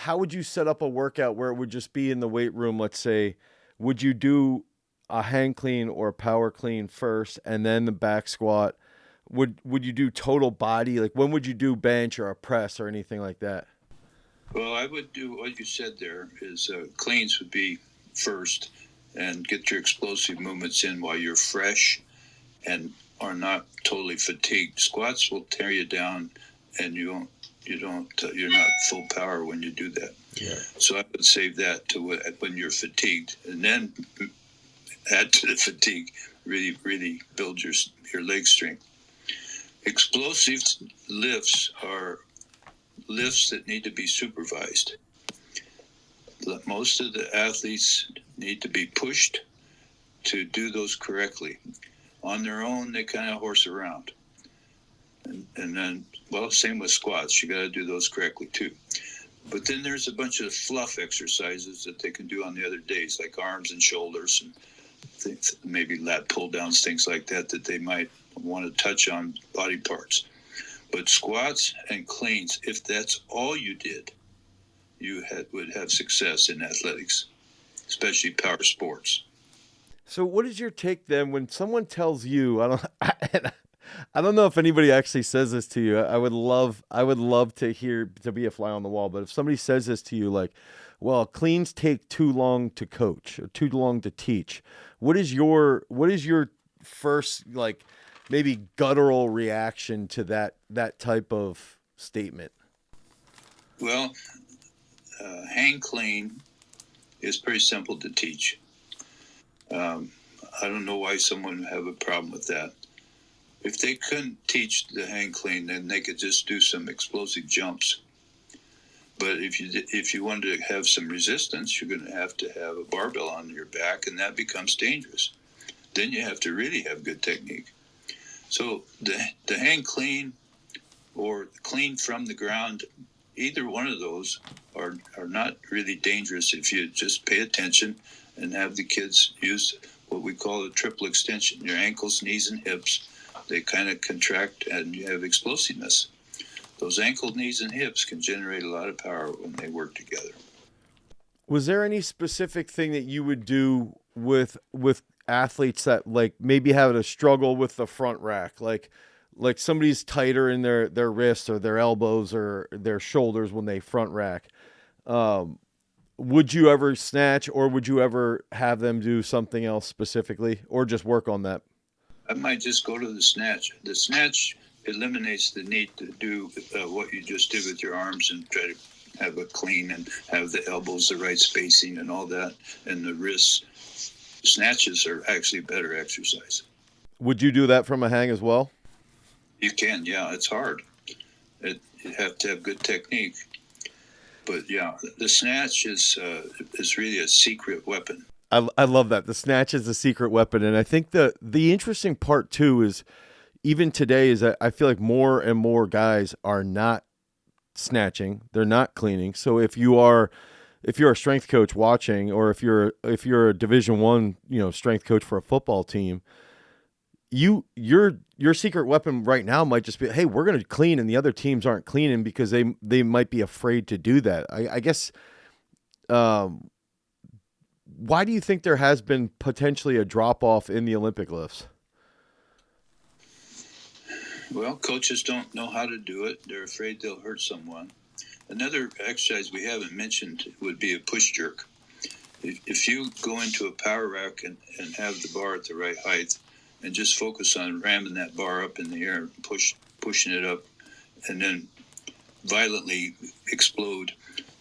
how would you set up a workout where it would just be in the weight room? Let's say, would you do a hang clean or a power clean first and then the back squat? Would you do total body? Like when would you do bench or a press or anything like that? Well, I would do what you said there is cleans would be first and get your explosive movements in while you're fresh and are not totally fatigued. Squats will tear you down and you're not full power when you do that. Yeah. So I would save that to when you're fatigued, and then add to the fatigue. Really build your leg strength. Explosive lifts are lifts that need to be supervised. Most of the athletes need to be pushed to do those correctly. On their own, they kind of horse around. And then, well, same with squats. You got to do those correctly too. But then there's a bunch of fluff exercises that they can do on the other days, like arms and shoulders and things, maybe lat pull downs, things like that they might want to touch on body parts. But squats and cleans, if that's all you did, you would have success in athletics, especially power sports. So what is your take then when someone tells you, I don't know if anybody actually says this to you. I would love to be a fly on the wall, but if somebody says this to you, like, well, cleans take too long to coach or too long to teach, what is your first, like, maybe guttural reaction to that type of statement? Well, hang clean is pretty simple to teach. I don't know why someone would have a problem with that. If they couldn't teach the hang clean, then they could just do some explosive jumps. But if you wanted to have some resistance, you're going to have a barbell on your back, and that becomes dangerous. Then you have to really have good technique. So the hang clean or clean from the ground, either one of those are not really dangerous if you just pay attention and have the kids use what we call a triple extension. Your ankles, knees, and hips, they kind of contract and you have explosiveness. Those ankle, knees, and hips can generate a lot of power when they work together. Was there any specific thing that you would do with athletes that like maybe have a struggle with the front rack, like somebody's tighter in their wrists or their elbows or their shoulders when they front rack? Would you ever snatch, or would you ever have them do something else specifically, or just work on that? I might just go to the snatch. The snatch eliminates the need to do what you just did with your arms and try to have a clean and have the elbows the right spacing and all that, and the wrists. Snatches are actually better exercise. Would you do that from a hang as well? You can, yeah. It's hard. You have to have good technique. But yeah, the snatch is really a secret weapon. I love that. The snatch is a secret weapon. And I think the interesting part too is even today is that I feel like more and more guys are not snatching. They're not cleaning. So if you're a strength coach watching, or if you're a Division I, strength coach for a football team, your secret weapon right now might just be, hey, we're going to clean, and the other teams aren't cleaning because they might be afraid to do that. I guess. Why do you think there has been potentially a drop off in the Olympic lifts? Well, coaches don't know how to do it. They're afraid they'll hurt someone. Another exercise we haven't mentioned would be a push jerk. If you go into a power rack and have the bar at the right height and just focus on ramming that bar up in the air, pushing it up, and then violently explode,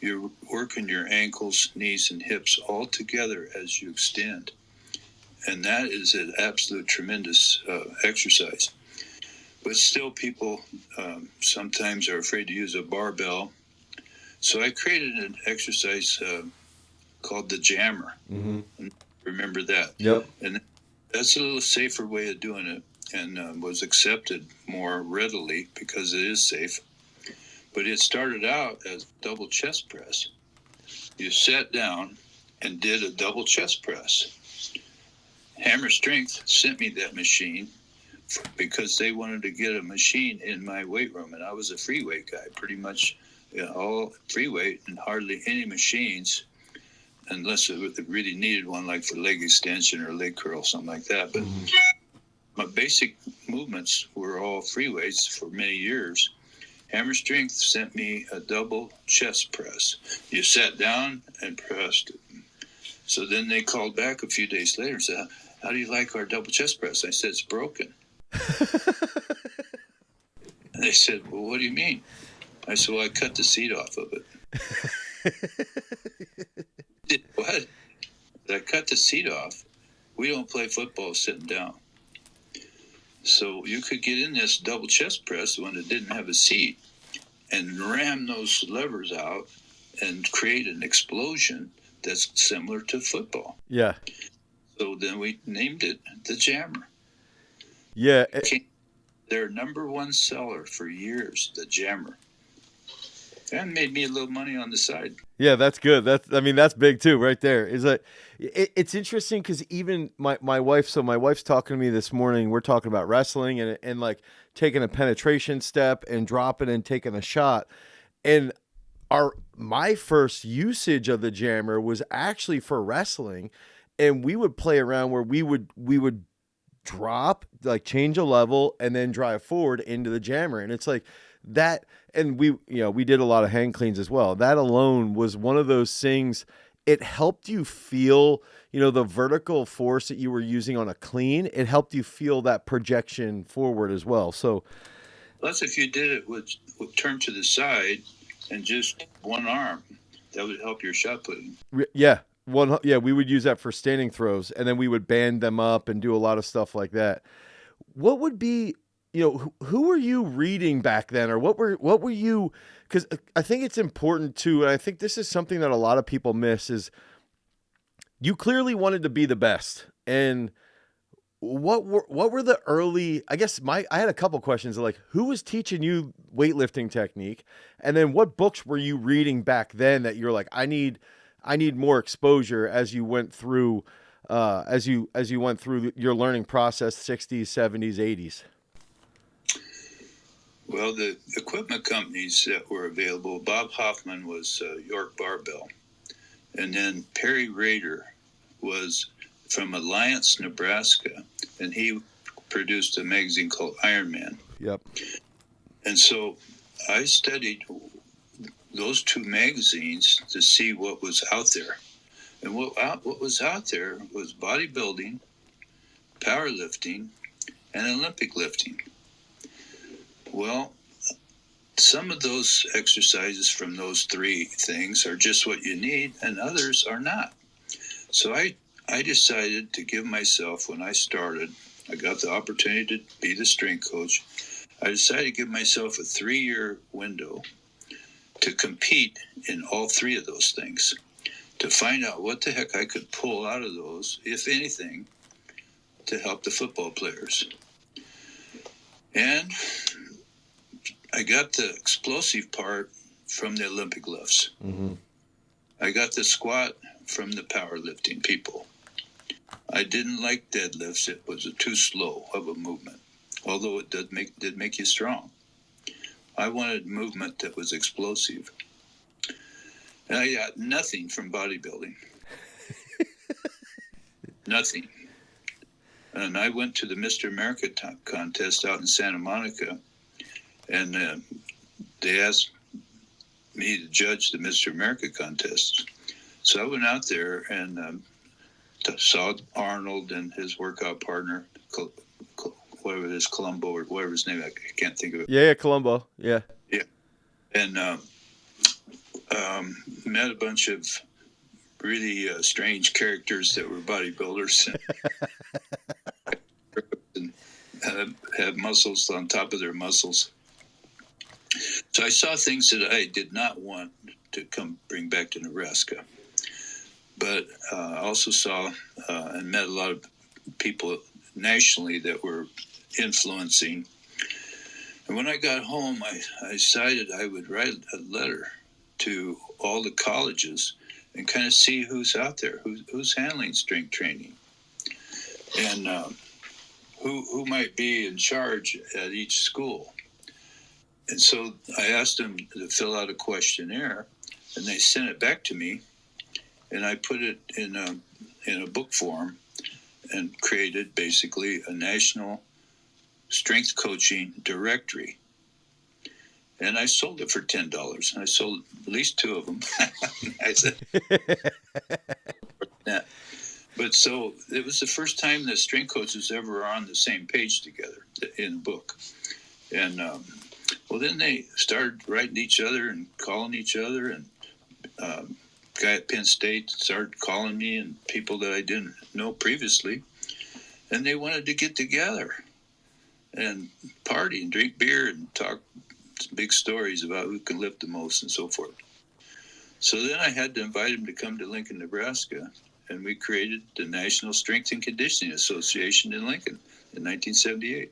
you're working your ankles, knees, and hips all together as you extend. And that is an absolute tremendous exercise. But still, people sometimes are afraid to use a barbell. So I created an exercise called the jammer. Mm-hmm. Remember that? Yep. And that's a little safer way of doing it, and was accepted more readily because it is safe. But it started out as double chest press. You sat down and did a double chest press. Hammer Strength sent me that machine because they wanted to get a machine in my weight room, and I was a free weight guy. Pretty much all free weight and hardly any machines, unless it really needed one, like for leg extension or leg curl, something like that. But my basic movements were all free weights for many years. Hammer Strength sent me a double chest press. You sat down and pressed it. So then they called back a few days later and said, "How do you like our double chest press?" I said, "It's broken." And they said, "Well, what do you mean?" I said, "Well, I cut the seat off of it." What? I cut the seat off. We don't play football sitting down. So you could get in this double chest press when it didn't have a seat and ram those levers out and create an explosion that's similar to football. Yeah. So then we named it the Jammer. Yeah. Their number one seller for years, the Jammer. And made me a little money on the side. Yeah, that's good. That's big too, right there. It's interesting because even my wife. So my wife's talking to me this morning. We're talking about wrestling and like taking a penetration step and dropping and taking a shot. And my first usage of the Jammer was actually for wrestling, and we would play around where we would drop, like change a level, and then drive forward into the Jammer, and it's like that. And we did a lot of hang cleans as well. That alone was one of those things. It helped you feel, the vertical force that you were using on a clean. It helped you feel that projection forward as well. So plus, if you did it with turn to the side and just one arm, that would help your shot putting. Yeah. We would use that for standing throws, and then we would band them up and do a lot of stuff like that. What would be, who were you reading back then, or what were you, because I think it's important too, and I think this is something that a lot of people miss, is you clearly wanted to be the best. And what were the early, I guess I had a couple questions, like who was teaching you weightlifting technique, and then what books were you reading back then that you're like, I need more exposure as you went through your learning process, 60s, 70s, 80s? Well, the equipment companies that were available, Bob Hoffman was York Barbell. And then Perry Rader was from Alliance, Nebraska. And he produced a magazine called Iron Man. Yep. And so I studied those two magazines to see what was out there. And what was out there was bodybuilding, powerlifting, and Olympic lifting. Well, some of those exercises from those three things are just what you need, and others are not. So I decided to give myself, when I started, I got the opportunity to be the strength coach. I decided to give myself a 3-year window to compete in all three of those things, to find out what the heck I could pull out of those, if anything, to help the football players. And I got the explosive part from the Olympic lifts. Mm-hmm. I got the squat from the powerlifting people. I didn't like deadlifts. It was too slow of a movement, although it did make you strong. I wanted movement that was explosive. And I got nothing from bodybuilding. Nothing. And I went to the Mr. America contest out in Santa Monica, and they asked me to judge the Mr. America contest. So I went out there and saw Arnold and his workout partner, whatever it is, Columbo or whatever his name, I can't think of it. Yeah, Columbo. Yeah. Yeah. And met a bunch of really strange characters that were bodybuilders and have muscles on top of their muscles. So I saw things that I did not want to bring back to Nebraska. But I also saw and met a lot of people nationally that were influencing. And when I got home, I decided I would write a letter to all the colleges and kind of see who's out there, who's handling strength training, and who might be in charge at each school. And so I asked them to fill out a questionnaire, and they sent it back to me, and I put it in a book form and created basically a national strength coaching directory. And I sold it for $10. I sold at least 2 of them. I said, that. But so it was the first time that strength coaches ever were on the same page together in a book. And well, then they started writing to each other and calling each other. And guy at Penn State started calling me, and people that I didn't know previously. And they wanted to get together and party and drink beer and talk big stories about who can lift the most and so forth. So then I had to invite him to come to Lincoln, Nebraska, and we created the National Strength and Conditioning Association in Lincoln in 1978.